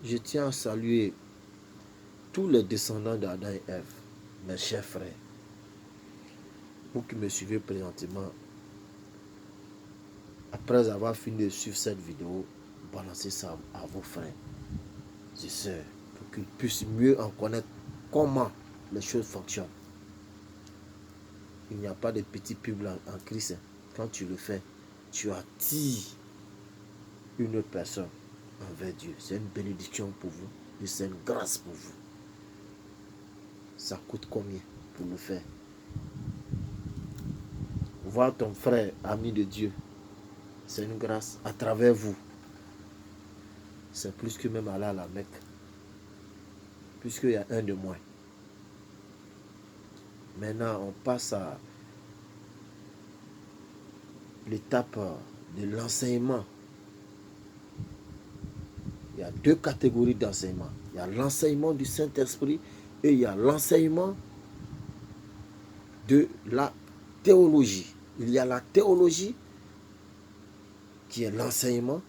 Je tiens à saluer tous les descendants d'Adam et Ève, mes chers frères. Vous qui me suivez présentement, après avoir fini de suivre cette vidéo, balancez ça à vos frères et sœurs pour qu'ils puissent mieux en connaître comment les choses fonctionnent. Il n'y a pas de petits pubs en Christ. Quand tu le fais, tu attires une autre personne envers Dieu. C'est une bénédiction pour vous et c'est une grâce pour vous. Ça coûte combien pour le faire? Voir ton frère, ami de Dieu, c'est une grâce à travers vous. C'est plus que même aller à la Mecque. Puisqu'il y a un de moins. Maintenant, on passe à l'étape de l'enseignement. Il y a deux catégories d'enseignement. Il y a l'enseignement du Saint-Esprit et il y a l'enseignement de la théologie. Il y a la théologie qui est l'enseignement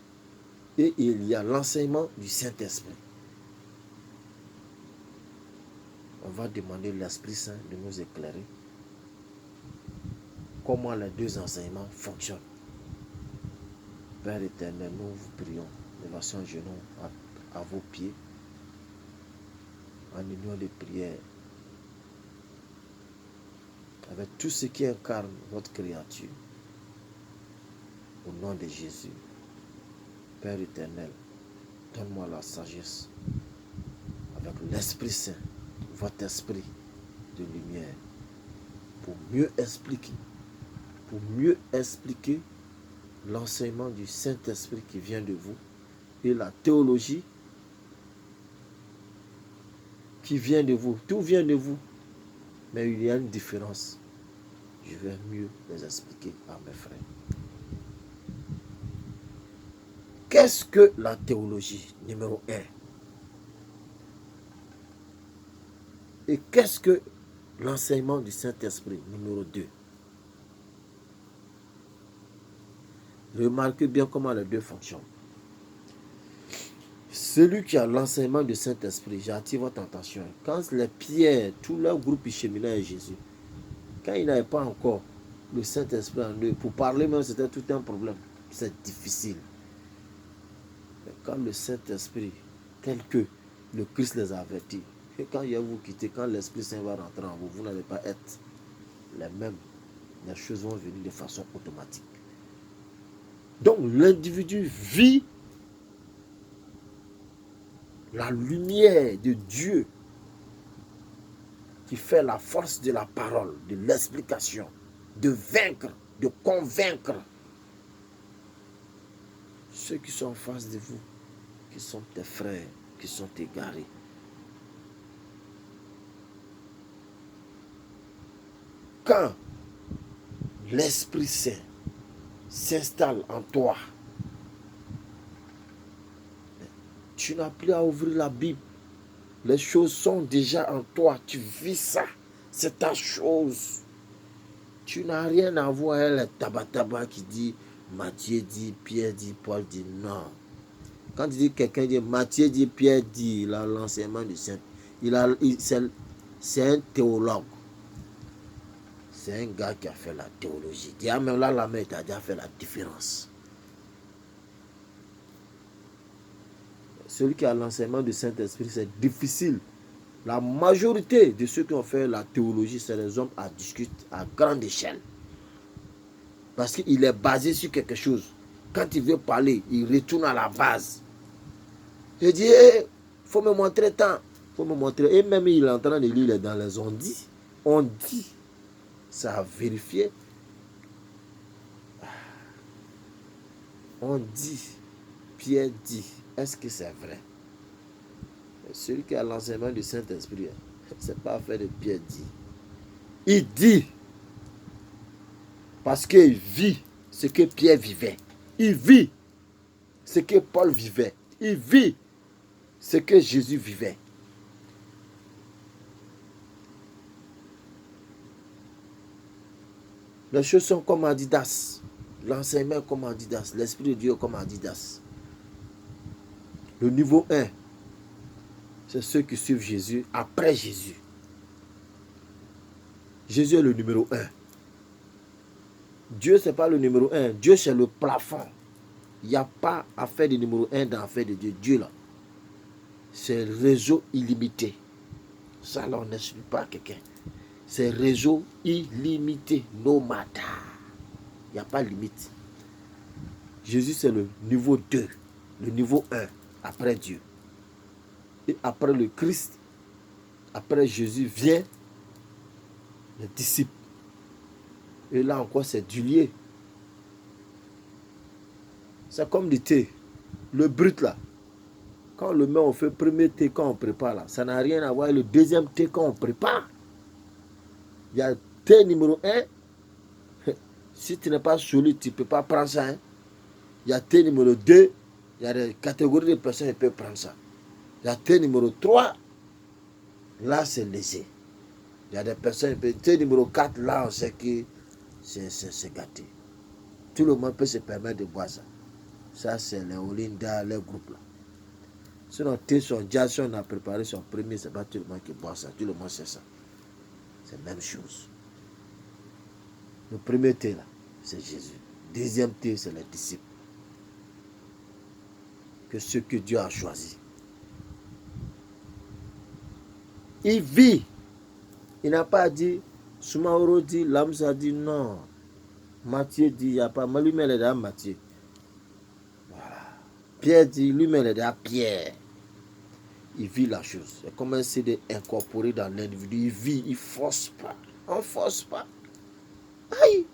et il y a l'enseignement du Saint-Esprit. On va demander l'Esprit Saint de nous éclairer comment les deux enseignements fonctionnent. Père éternel, nous vous prions, levation à genoux à vos pieds, en union de prière, avec tout ce qui incarne votre créature. Au nom de Jésus, Père éternel, donne-moi la sagesse, avec l'Esprit Saint, votre esprit de lumière, pour mieux expliquer l'enseignement du Saint-Esprit qui vient de vous et la théologie qui vient de vous. Tout vient de vous, mais il y a une différence. Je vais mieux les expliquer à mes frères. Qu'est-ce que la théologie, numéro 1? Et qu'est-ce que l'enseignement du Saint-Esprit, numéro 2? Remarquez bien comment les deux fonctionnent. Celui qui a l'enseignement du Saint-Esprit, j'attire votre attention. Quand les Pierre, tout leur groupe cheminait à Jésus, quand il n'avait pas encore le Saint-Esprit en eux, pour parler même, c'était tout un problème. C'est difficile. Mais quand le Saint-Esprit, tel que le Christ les a avertis, et quand il va vous quitter, quand l'Esprit Saint va rentrer en vous, vous n'allez pas être les mêmes. Les choses vont venir de façon automatique. Donc l'individu vit la lumière de Dieu qui fait la force de la parole, de l'explication, de vaincre, de convaincre ceux qui sont en face de vous, qui sont tes frères, qui sont égarés. Quand l'Esprit Saint s'installe en toi, tu n'as plus à ouvrir la Bible. Les choses sont déjà en toi. Tu vis ça. C'est ta chose. Tu n'as rien à voir avec les tabac qui dit Matthieu dit, Pierre dit, Paul dit. Non. Quand tu dis quelqu'un dit Matthieu dit, Pierre dit, il a l'enseignement du Saint. C'est un théologue. C'est un gars qui a fait la théologie. Dis, même là, la main, tu as déjà fait la différence. Celui qui a l'enseignement du Saint-Esprit, c'est difficile. La majorité de ceux qui ont fait la théologie, c'est des hommes à discuter à grande échelle. Parce qu'il est basé sur quelque chose. Quand il veut parler, il retourne à la base. Je dis, il faut me montrer tant. Faut me montrer. Et même il est en train de lire dans les on dit. On dit. Ça a vérifié. On dit. Pierre dit. Est-ce que c'est vrai? Celui qui a l'enseignement du Saint-Esprit, c'est pas affaire de Pierre dit. Il dit. Parce qu'il vit ce que Pierre vivait. Il vit ce que Paul vivait. Il vit ce que Jésus vivait. Les choses sont comme Adidas. L'enseignement comme Adidas. L'Esprit de Dieu comme Adidas. Le niveau 1, c'est ceux qui suivent Jésus après Jésus. Jésus est le numéro 1. Dieu, ce n'est pas le numéro 1. Dieu, c'est le plafond. Il n'y a pas affaire de numéro 1 dans l'affaire de Dieu. Dieu, là, c'est réseau illimité. Ça, là, on n'explique pas à quelqu'un. C'est réseau illimité. No matter. Il n'y a pas de limite. Jésus, c'est le niveau 2. Le niveau 1. Après Dieu. Et après le Christ, après Jésus, vient les disciples. Et là encore, c'est du lié. C'est comme du thé. Le brut là. Quand on le met, on fait le premier thé quand on prépare là. Ça n'a rien à voir avec le deuxième thé quand on prépare. Il y a thé numéro 1. Si tu n'es pas solide, tu ne peux pas prendre ça. Hein. Il y a thé numéro 2. Il y a des catégories de personnes qui peuvent prendre ça. Il y a thé numéro 3. Là, c'est léger. Il y a des personnes, thé numéro 4, là, on sait que c'est gâté. Tout le monde peut se permettre de boire ça. Ça, c'est les Olinda, les groupes là. Sinon, thé, son jazz, on a préparé son premier, c'est pas tout le monde qui boit ça. Tout le monde sait ça. C'est la même chose. Le premier thé là, c'est Jésus. Deuxième thé, c'est les disciples. Que ceux que Dieu a choisis. Il vit. Il n'a pas dit, Soumaoro dit, Lamsa dit non. Matthieu dit, il n'y a pas. Mais lui-même, il est dans Matthieu. Voilà. Pierre dit, lui-même, il est dans Pierre. Il vit la chose. C'est comme un CD incorporé dans l'individu. Il vit, il ne force pas. On ne force pas. Aïe!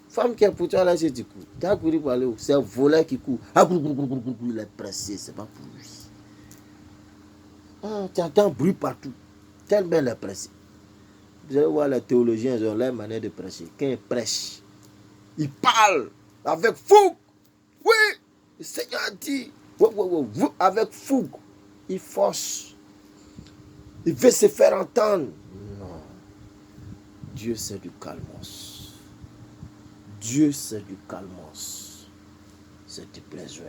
Femme qui est pour toi là, c'est du coup. Tu as couru pour aller où? C'est un volet qui court. Ah, il est pressé, c'est pas pour lui. Ah, tu entends bruit partout. Tellement il est pressé. Vous allez voir les théologiens, ils ont leur manière de prêcher. Quand ils prêchent, ils parlent avec fougue. Oui, le Seigneur dit, avec fougue. Il force. Il veut se faire entendre. Non. Dieu, c'est du calmos. Dieu, c'est du calmos. C'est du plaisir.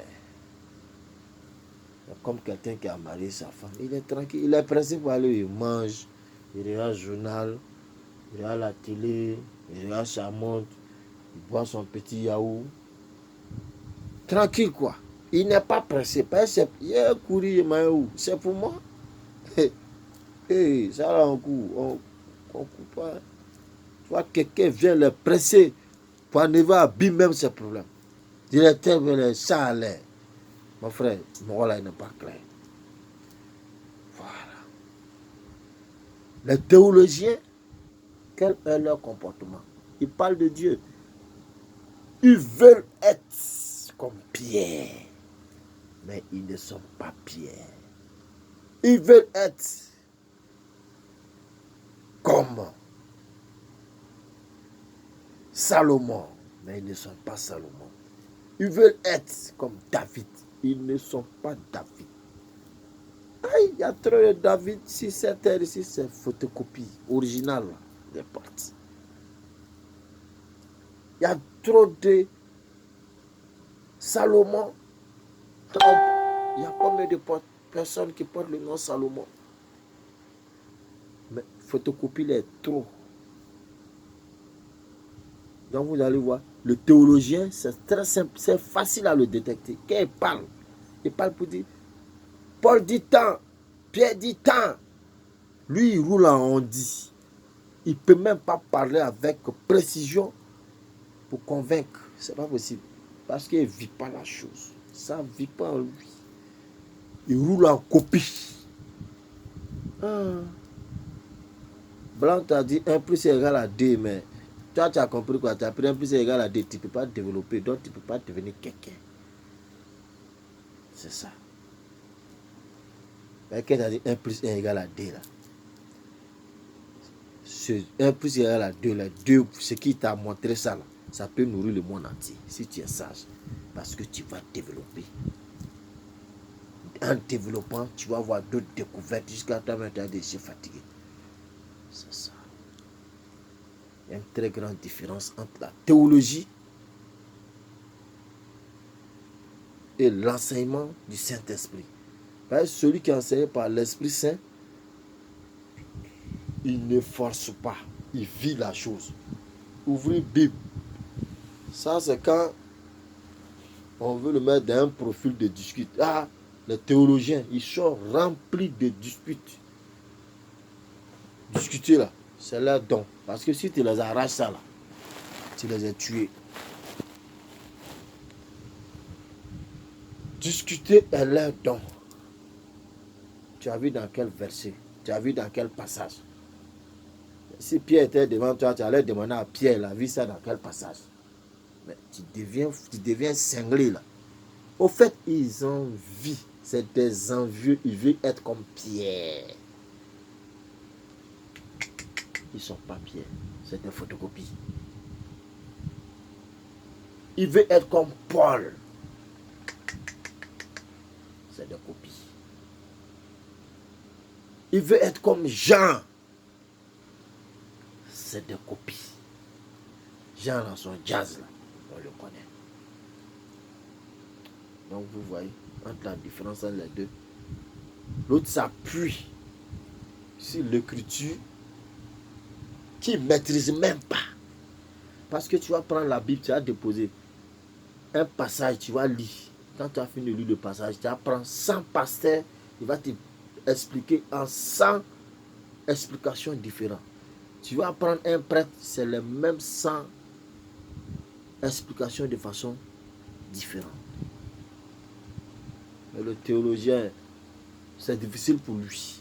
Comme quelqu'un qui a marié sa femme. Il est tranquille. Il est pressé pour aller. Il mange. Il regarde le journal. Il regarde la télé. Il regarde sa montre. Il boit son petit yaourt. Tranquille quoi. Il n'est pas pressé. Il a couru. C'est pour moi. Hey, ça là on court. On court pas. Tu vois, quelqu'un vient le presser pour arriver à abîmer même ses problèmes. Directeur veut le ça allait. Mon frère, mon rôle là n'est pas clair. Voilà. Les théologiens, quel est leur comportement? Ils parlent de Dieu. Ils veulent être comme Pierre, mais ils ne sont pas Pierre. Ils veulent être comme Salomon, mais ils ne sont pas Salomon. Ils veulent être comme David. Ils ne sont pas David. Il y a trop de David. Si c'est terre ici, c'est photocopie originale des portes. Il y a trop de Salomon. Il y a combien de personnes qui portent le nom Salomon? Mais photocopie est trop. Donc vous allez voir, le théologien, c'est très simple, c'est facile à le détecter. Quand il parle pour dire, Paul dit tant, Pierre dit tant. Lui, il roule en ondi. Il ne peut même pas parler avec précision pour convaincre. Ce n'est pas possible. Parce qu'il ne vit pas la chose. Ça ne vit pas en lui. Il roule en copie. Blanc t'a dit 1 plus égale à 2, mais toi, tu as compris quoi? Tu as pris 1 plus égale à 2, tu ne peux pas développer, donc tu ne peux pas devenir quelqu'un. C'est ça. Quelqu'un t'a dit 1 plus 1 égale à 2, là. Ce 1 plus 1 égale à 2, là, 2, ce qui t'a montré ça, là, ça peut nourrir le monde entier, si tu es sage. Parce que tu vas développer. En développant, tu vas avoir d'autres découvertes jusqu'à toi-même, tu as déjà fatigué. C'est ça. Il y a une très grande différence entre la théologie et l'enseignement du Saint-Esprit. Celui qui est enseigné par l'Esprit Saint, il ne force pas, il vit la chose. Ouvrez Bible. Ça, c'est quand on veut le mettre dans un profil de dispute. Ah, les théologiens, ils sont remplis de disputes. Discuter là, c'est leur don. Parce que si tu les arraches ça là, tu les as tués. Discuter est leur don. Tu as vu dans quel verset? Tu as vu dans quel passage? Si Pierre était devant toi, tu allais demander à Pierre, il a vu ça dans quel passage? Mais tu deviens cinglé là. Au fait, ils envient. C'est des envieux. Ils veulent être comme Pierre. Ils ne sont pas Pierre. C'est des photocopies. Ils veulent être comme Paul. C'est des copies. Ils veulent être comme Jean. C'est des copies. Jean dans son jazz là, on le connaît. Donc vous voyez, entre la différence entre les deux, l'autre s'appuie sur l'écriture qui ne maîtrise même pas. Parce que tu vas prendre la Bible, tu vas déposer un passage, tu vas lire. Quand tu as fini de lire le passage, tu vas prendre 100 pasteurs, il va te expliquer en 100 explications différentes. Tu vas prendre un prêtre, c'est les mêmes 100 explications de façon différente. Mais le théologien, c'est difficile pour lui.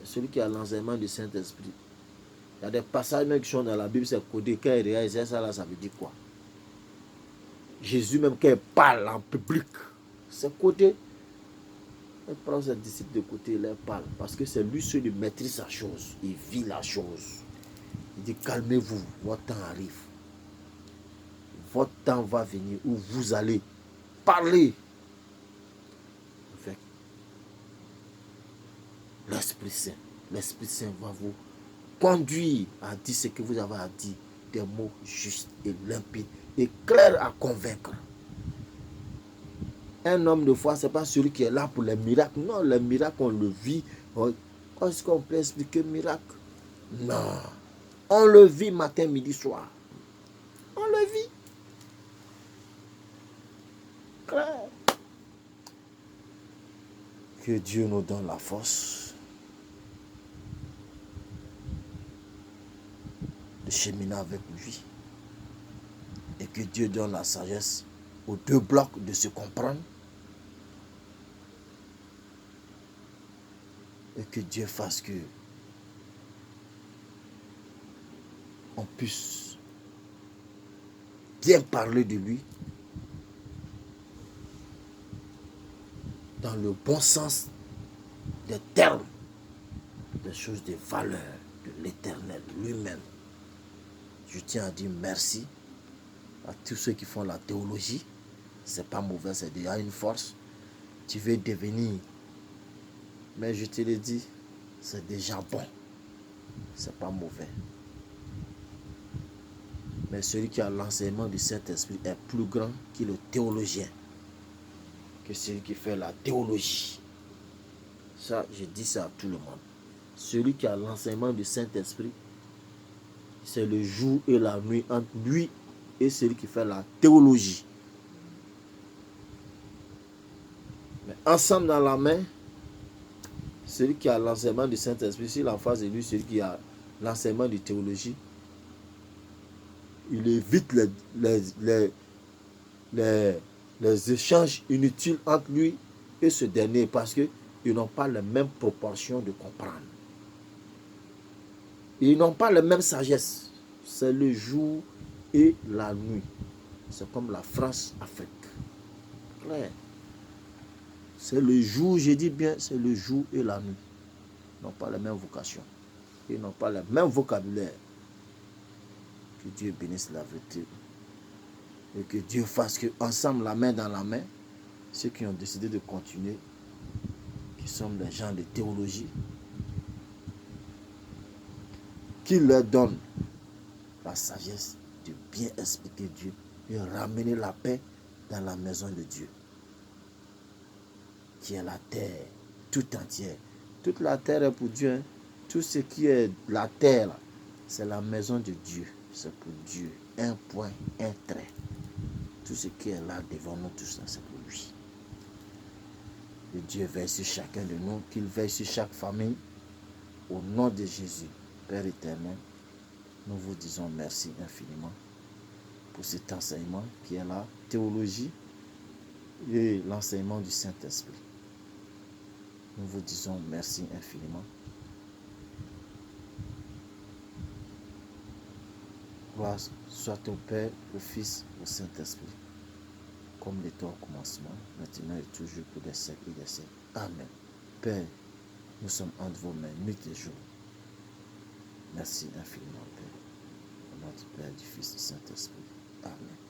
Celui qui a l'enseignement du Saint-Esprit, il y a des passages même qui sont dans la Bible, c'est codé. Quand il réalise ça, là, ça veut dire quoi? Jésus même, quand il parle en public, c'est codé. Il prend ses disciples de côté, il leur parle. Parce que c'est lui seul qui maîtrise sa chose. Il vit la chose. Il dit, calmez-vous, votre temps arrive. Votre temps va venir où vous allez parler avec l'Esprit Saint. L'Esprit Saint va vous conduire à dire ce que vous avez à dire. Des mots justes et limpides et clairs à convaincre. Un homme de foi, ce n'est pas celui qui est là pour les miracles. Non, les miracles, on le vit. Est-ce qu'on peut expliquer miracle? Non. On le vit matin, midi, soir. On le vit. Clair. Que Dieu nous donne la force de cheminer avec lui. Et que Dieu donne la sagesse aux deux blocs de se comprendre. Et que Dieu fasse que on puisse bien parler de lui dans le bon sens des termes, des choses de valeur, de l'éternel lui-même. Je tiens à dire merci à tous ceux qui font la théologie. C'est pas mauvais, c'est déjà une force. Tu veux devenir, mais je te l'ai dit, c'est déjà bon. C'est pas mauvais. Mais celui qui a l'enseignement du Saint-Esprit est plus grand que le théologien, que celui qui fait la théologie. Ça, je dis ça à tout le monde. Celui qui a l'enseignement du Saint-Esprit, c'est le jour et la nuit entre lui et celui qui fait la théologie. Mais ensemble dans la main, celui qui a l'enseignement du Saint-Esprit, si en face de lui, celui qui a l'enseignement de théologie, il évite les échanges inutiles entre lui et ce dernier parce qu'ils n'ont pas les mêmes proportions de comprendre. Ils n'ont pas la même sagesse. C'est le jour et la nuit. C'est comme la France-Afrique. Clair. C'est le jour, je dis bien, c'est le jour et la nuit. Ils n'ont pas la même vocation. Ils n'ont pas le même vocabulaire. Que Dieu bénisse la vérité. Et que Dieu fasse que, ensemble, la main dans la main, ceux qui ont décidé de continuer, qui sont des gens de théologie, qu'il leur donne la sagesse de bien expliquer Dieu et ramener la paix dans la maison de Dieu. qui est la terre tout entière. Toute la terre est pour Dieu. Hein. Tout ce qui est la terre, c'est la maison de Dieu. C'est pour Dieu. Un point, un trait. Tout ce qui est là devant nous, tout ça, c'est pour lui. Et Dieu veille sur chacun de nous, qu'il veille sur chaque famille. Au nom de Jésus, Père éternel, nous vous disons merci infiniment pour cet enseignement qui est la théologie et l'enseignement du Saint-Esprit. Nous vous disons merci infiniment. Gloire soit au Père, au Fils, au Saint-Esprit, comme il était au commencement, maintenant et toujours pour des siècles et des siècles. Amen. Père, nous sommes entre vos mains, nuit et jour. Merci infiniment, Père. Au nom du Père, du Fils, du Saint-Esprit. Amen.